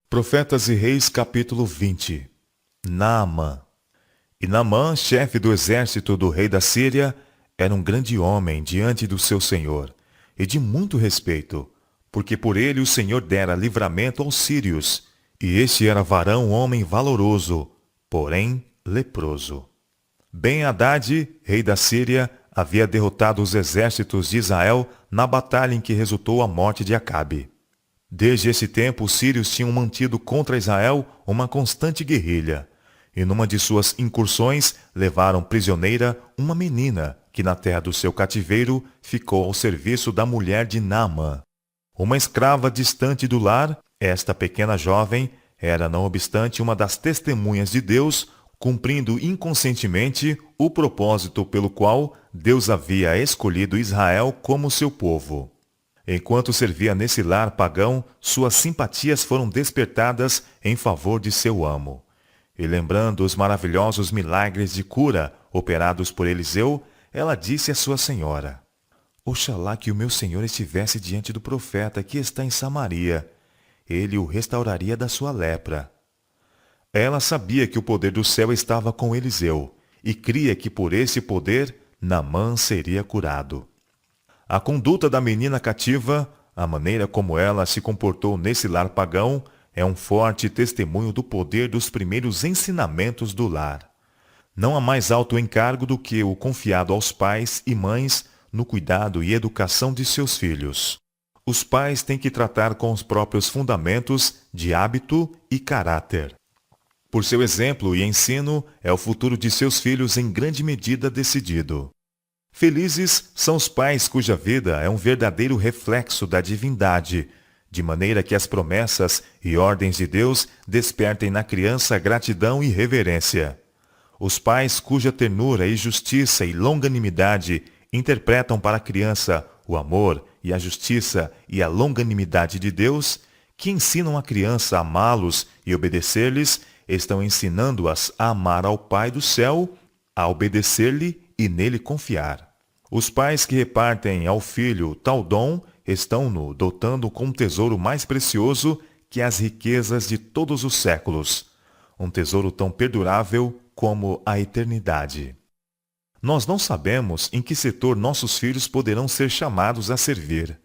Profetas e Reis, capítulo 20. Naamã. E Naamã, chefe do exército do rei da Síria, era um grande homem diante do seu senhor, e de muito respeito, porque por ele o Senhor dera livramento aos sírios, e este era varão homem valoroso, porém leproso. Ben-Hadad, rei da Síria, havia derrotado os exércitos de Israel na batalha em que resultou a morte de Acabe. Desde esse tempo, os sírios tinham mantido contra Israel uma constante guerrilha, e numa de suas incursões levaram prisioneira uma menina que na terra do seu cativeiro ficou ao serviço da mulher de Naamã. Uma escrava distante do lar, esta pequena jovem era, não obstante, uma das testemunhas de Deus, cumprindo inconscientemente o propósito pelo qual Deus havia escolhido Israel como seu povo. Enquanto servia nesse lar pagão, suas simpatias foram despertadas em favor de seu amo. E lembrando os maravilhosos milagres de cura operados por Eliseu, ela disse à sua senhora: Oxalá que o meu senhor estivesse diante do profeta que está em Samaria. Ele o restauraria da sua lepra. Ela sabia que o poder do céu estava com Eliseu, e cria que por esse poder Naamã seria curado. A conduta da menina cativa, a maneira como ela se comportou nesse lar pagão, é um forte testemunho do poder dos primeiros ensinamentos do lar. Não há mais alto encargo do que o confiado aos pais e mães no cuidado e educação de seus filhos. Os pais têm que tratar com os próprios fundamentos de hábito e caráter. Por seu exemplo e ensino, é o futuro de seus filhos em grande medida decidido. Felizes são os pais cuja vida é um verdadeiro reflexo da divindade, de maneira que as promessas e ordens de Deus despertem na criança gratidão e reverência. Os pais cuja ternura e justiça e longanimidade interpretam para a criança o amor e a justiça e a longanimidade de Deus, que ensinam a criança a amá-los e obedecer-lhes, estão ensinando-as a amar ao Pai do céu, a obedecer-lhe e nele confiar. Os pais que repartem ao filho tal dom estão-no dotando com um tesouro mais precioso que as riquezas de todos os séculos, um tesouro tão perdurável como a eternidade. Nós não sabemos em que setor nossos filhos poderão ser chamados a servir.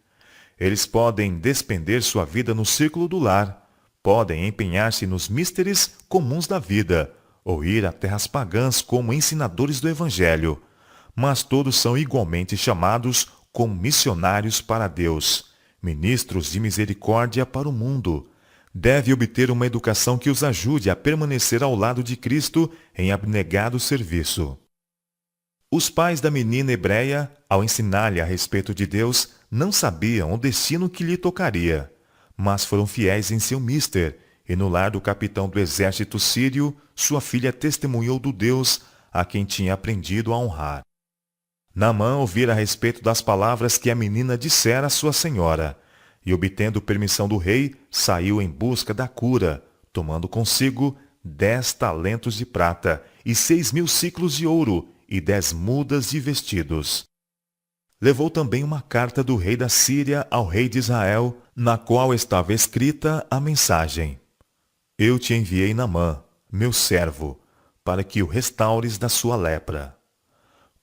Eles podem despender sua vida no círculo do lar, podem empenhar-se nos místeres comuns da vida, ou ir a terras pagãs como ensinadores do Evangelho, mas todos são igualmente chamados como missionários para Deus, ministros de misericórdia para o mundo. Deve obter uma educação que os ajude a permanecer ao lado de Cristo em abnegado serviço. Os pais da menina hebreia, ao ensinar-lhe a respeito de Deus, não sabiam o destino que lhe tocaria, mas foram fiéis em seu mister, e no lar do capitão do exército sírio, sua filha testemunhou do Deus a quem tinha aprendido a honrar. Naamã ouvira a respeito das palavras que a menina dissera à sua senhora, e obtendo permissão do rei, saiu em busca da cura, tomando consigo 10 talentos de prata e 6.000 siclos de ouro e 10 mudas de vestidos. Levou também uma carta do rei da Síria ao rei de Israel, na qual estava escrita a mensagem: Eu te enviei Naamã, meu servo, para que o restaures da sua lepra.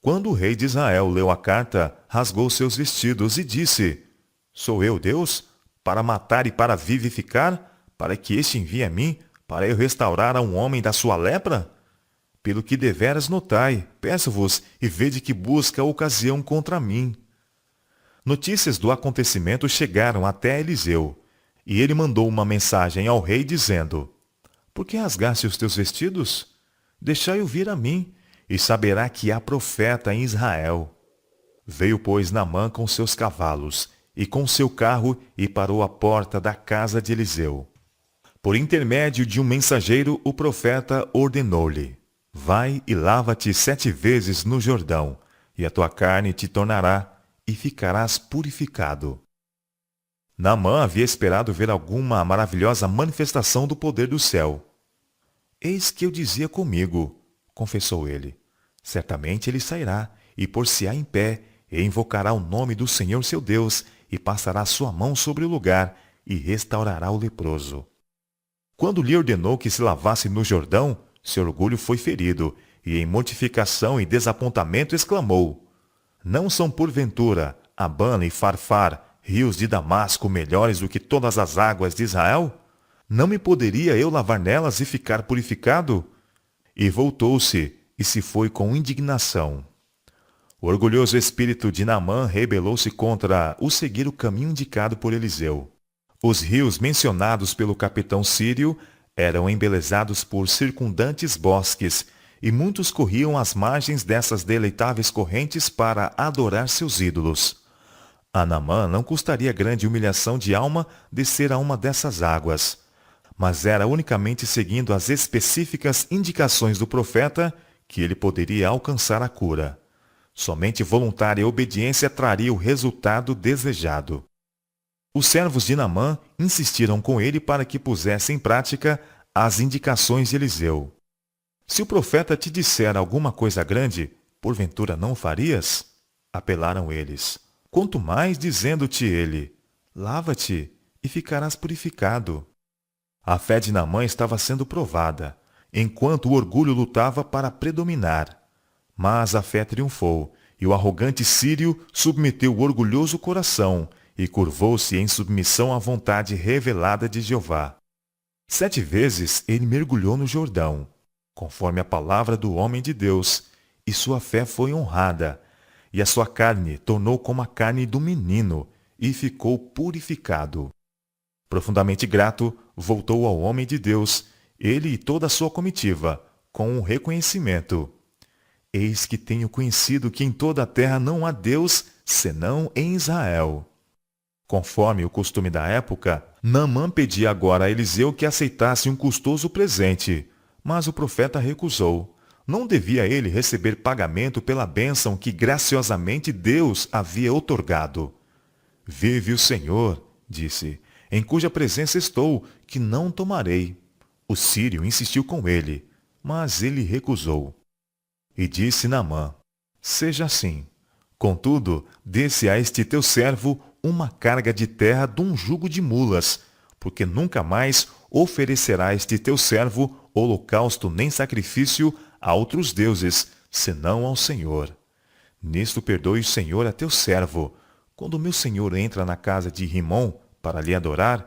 Quando o rei de Israel leu a carta, rasgou seus vestidos e disse: Sou eu Deus? Para matar e para vivificar? Para que este envie a mim, para eu restaurar a um homem da sua lepra? Pelo que deveras notai, peço-vos, e vede que busca ocasião contra mim. Notícias do acontecimento chegaram até Eliseu, e ele mandou uma mensagem ao rei dizendo: Por que rasgaste os teus vestidos? Deixai-o vir a mim, e saberá que há profeta em Israel. Veio, pois, Naamã com seus cavalos, e com seu carro, e parou à porta da casa de Eliseu. Por intermédio de um mensageiro, o profeta ordenou-lhe: Vai e lava-te 7 vezes no Jordão, e a tua carne te tornará, e ficarás purificado. Naamã havia esperado ver alguma maravilhosa manifestação do poder do céu. Eis que eu dizia comigo, confessou ele, certamente ele sairá, e pôr-se-á em pé, e invocará o nome do Senhor seu Deus, e passará sua mão sobre o lugar, e restaurará o leproso. Quando lhe ordenou que se lavasse no Jordão, seu orgulho foi ferido, e em mortificação e desapontamento exclamou: Não são porventura Abana e Farfar, rios de Damasco, melhores do que todas as águas de Israel? Não me poderia eu lavar nelas e ficar purificado? E voltou-se, e se foi com indignação. O orgulhoso espírito de Naamã rebelou-se contra o seguir o caminho indicado por Eliseu. Os rios mencionados pelo capitão sírio eram embelezados por circundantes bosques, e muitos corriam às margens dessas deleitáveis correntes para adorar seus ídolos. A Naamã não custaria grande humilhação de alma descer a uma dessas águas, mas era unicamente seguindo as específicas indicações do profeta que ele poderia alcançar a cura. Somente voluntária obediência traria o resultado desejado. Os servos de Naamã insistiram com ele para que pusesse em prática as indicações de Eliseu. Se o profeta te disser alguma coisa grande, porventura não o farias? Apelaram eles. Quanto mais dizendo-te ele, lava-te e ficarás purificado. A fé de Naamã estava sendo provada, enquanto o orgulho lutava para predominar. Mas a fé triunfou, e o arrogante sírio submeteu o orgulhoso coração e curvou-se em submissão à vontade revelada de Jeová. 7 vezes ele mergulhou no Jordão, conforme a palavra do homem de Deus, e sua fé foi honrada, e a sua carne tornou como a carne do menino, e ficou purificado. Profundamente grato, voltou ao homem de Deus, ele e toda a sua comitiva, com um reconhecimento. Eis que tenho conhecido que em toda a terra não há Deus, senão em Israel. Conforme o costume da época, Naamã pedia agora a Eliseu que aceitasse um custoso presente, mas o profeta recusou. Não devia ele receber pagamento pela bênção que graciosamente Deus havia outorgado. Vive o Senhor, disse, em cuja presença estou, que não tomarei. O sírio insistiu com ele, mas ele recusou. E disse Naamã: Seja assim. Contudo, dê-se a este teu servo uma carga de terra de um jugo de mulas, porque nunca mais oferecerá este teu servo holocausto nem sacrifício a outros deuses, senão ao Senhor. Nisto perdoe o Senhor a teu servo. Quando meu senhor entra na casa de Rimom para lhe adorar,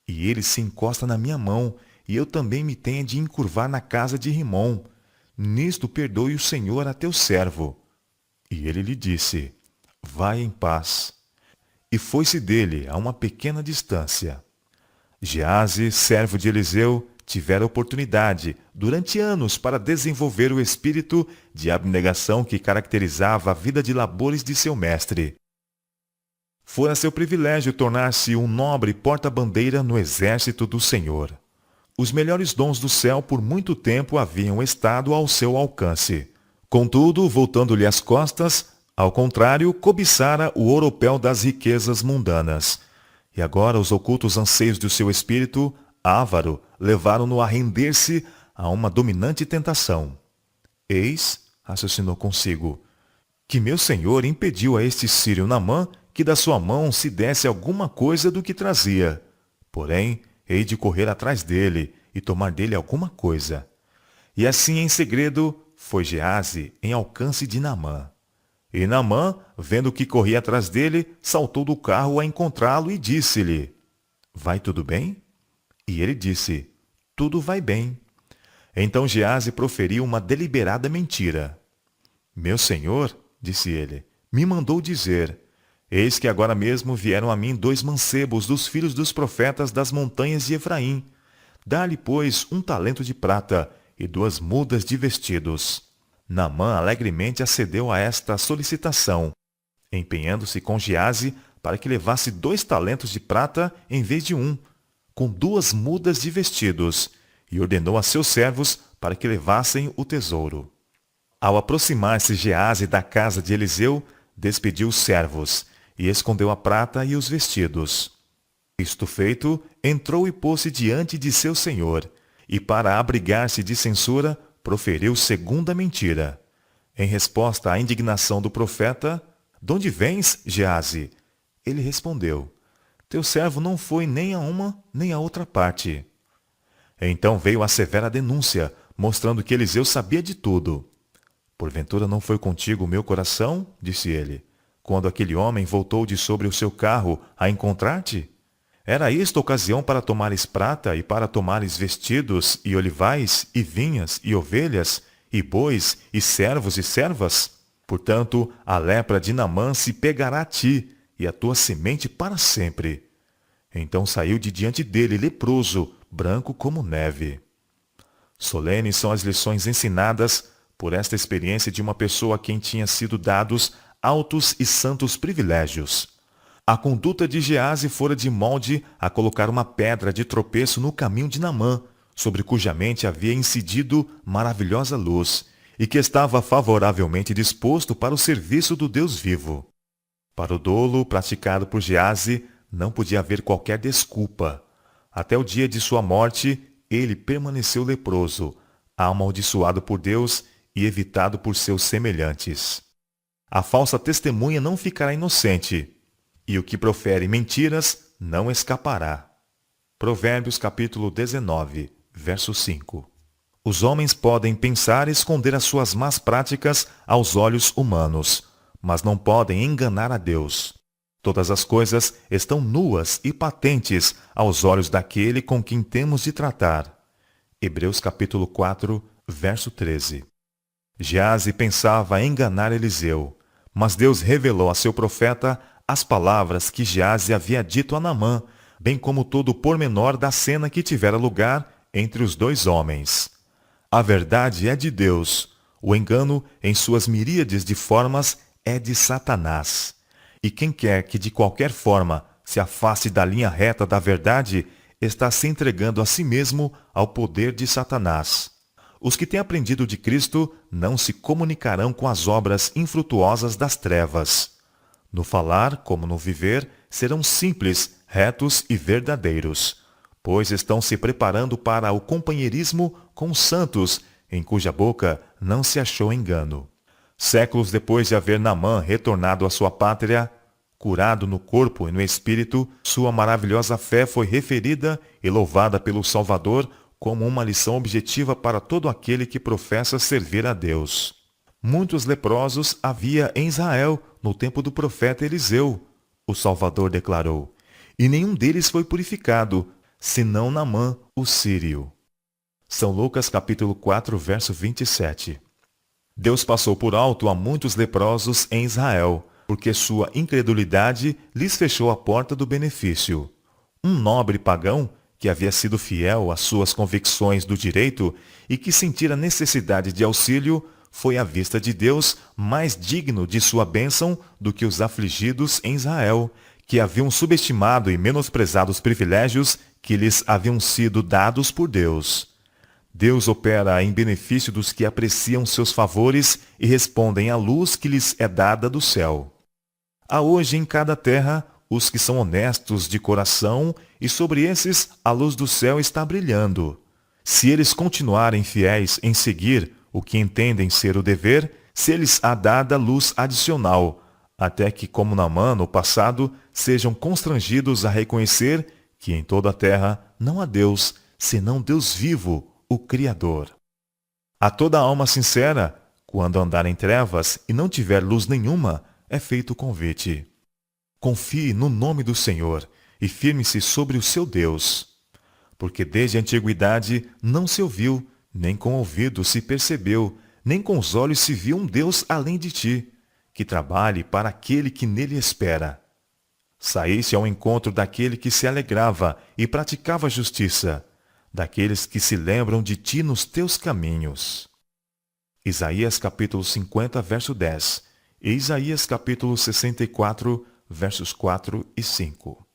e ele se encosta na minha mão, e eu também me tenha de encurvar na casa de Rimom, nisto perdoe o Senhor a teu servo. E ele lhe disse: Vai em paz. E foi-se dele a uma pequena distância. Geazi, servo de Eliseu, tivera oportunidade, durante anos, para desenvolver o espírito de abnegação que caracterizava a vida de labores de seu mestre. Fora seu privilégio tornar-se um nobre porta-bandeira no exército do Senhor. Os melhores dons do céu por muito tempo haviam estado ao seu alcance. Contudo, voltando-lhe as costas, ao contrário, cobiçara o ouropel das riquezas mundanas. E agora os ocultos anseios do seu espírito, avaro, levaram-no a render-se a uma dominante tentação. Eis, raciocinou consigo, que meu senhor impediu a este sírio Naamã que da sua mão se desse alguma coisa do que trazia. Porém, hei de correr atrás dele e tomar dele alguma coisa. E assim, em segredo, foi Geazi em alcance de Naamã. E Naamã, vendo que corria atrás dele, saltou do carro a encontrá-lo e disse-lhe: Vai tudo bem? E ele disse: Tudo vai bem. Então Geazi proferiu uma deliberada mentira. Meu senhor, disse ele, me mandou dizer: Eis que agora mesmo vieram a mim 2 mancebos dos filhos dos profetas das montanhas de Efraim. Dá-lhe, pois, 1 talento de prata e 2 mudas de vestidos. Naamã alegremente acedeu a esta solicitação, empenhando-se com Geazi para que levasse 2 talentos de prata em vez de 1, com 2 mudas de vestidos, e ordenou a seus servos para que levassem o tesouro. Ao aproximar-se Geazi da casa de Eliseu, despediu os servos, e escondeu a prata e os vestidos. Isto feito, entrou e pôs-se diante de seu senhor, e para abrigar-se de censura, proferiu segunda mentira. Em resposta à indignação do profeta: Donde vens, Geazi? Ele respondeu: Teu servo não foi nem a uma nem a outra parte. Então veio a severa denúncia, mostrando que Eliseu sabia de tudo. Porventura não foi contigo o meu coração, disse ele, quando aquele homem voltou de sobre o seu carro a encontrar-te? Era esta ocasião para tomares prata e para tomares vestidos e olivais e vinhas e ovelhas e bois e servos e servas? Portanto, a lepra de Naamã se pegará a ti e a tua semente para sempre. Então saiu de diante dele leproso, branco como neve. Solenes são as lições ensinadas por esta experiência de uma pessoa a quem tinha sido dados altos e santos privilégios. A conduta de Geazi fora de molde a colocar uma pedra de tropeço no caminho de Naamã, sobre cuja mente havia incidido maravilhosa luz, e que estava favoravelmente disposto para o serviço do Deus vivo. Para o dolo praticado por Geazi, não podia haver qualquer desculpa. Até o dia de sua morte, ele permaneceu leproso, amaldiçoado por Deus e evitado por seus semelhantes. A falsa testemunha não ficará inocente, e o que profere mentiras não escapará. Provérbios capítulo 19, verso 5. Os homens podem pensar esconder as suas más práticas aos olhos humanos, mas não podem enganar a Deus. Todas as coisas estão nuas e patentes aos olhos daquele com quem temos de tratar. Hebreus capítulo 4, verso 13. Geazi pensava enganar Eliseu, mas Deus revelou a seu profeta as palavras que Geazi havia dito a Naamã, bem como todo o pormenor da cena que tivera lugar entre os dois homens. A verdade é de Deus, o engano, em suas miríades de formas, é de Satanás. E quem quer que de qualquer forma se afaste da linha reta da verdade, está se entregando a si mesmo ao poder de Satanás. Os que têm aprendido de Cristo não se comunicarão com as obras infrutuosas das trevas. No falar, como no viver, serão simples, retos e verdadeiros, pois estão se preparando para o companheirismo com os santos, em cuja boca não se achou engano. Séculos depois de haver Naamã retornado à sua pátria, curado no corpo e no espírito, sua maravilhosa fé foi referida e louvada pelo Salvador como uma lição objetiva para todo aquele que professa servir a Deus. Muitos leprosos havia em Israel no tempo do profeta Eliseu, o Salvador declarou, e nenhum deles foi purificado, senão Naamã, o sírio. São Lucas capítulo 4, verso 27. Deus passou por alto a muitos leprosos em Israel, porque sua incredulidade lhes fechou a porta do benefício. Um nobre pagão, que havia sido fiel às suas convicções do direito e que sentira necessidade de auxílio, foi à vista de Deus mais digno de sua bênção do que os afligidos em Israel, que haviam subestimado e menosprezado os privilégios que lhes haviam sido dados por Deus. Deus opera em benefício dos que apreciam seus favores e respondem à luz que lhes é dada do céu. Há hoje em cada terra os que são honestos de coração, e sobre esses a luz do céu está brilhando. Se eles continuarem fiéis em seguir o que entendem ser o dever, se-lhes há dada luz adicional, até que, como Naamã no passado, sejam constrangidos a reconhecer que em toda a terra não há Deus, senão Deus vivo, o Criador. A toda alma sincera, quando andar em trevas e não tiver luz nenhuma, é feito o convite. Confie no nome do Senhor e firme-se sobre o seu Deus. Porque desde a antiguidade não se ouviu, nem com o ouvido se percebeu, nem com os olhos se viu um Deus além de ti, que trabalhe para aquele que nele espera. Saíste ao encontro daquele que se alegrava e praticava a justiça, daqueles que se lembram de ti nos teus caminhos. Isaías capítulo 50, verso 10 e Isaías capítulo 64, versos 4 e 5.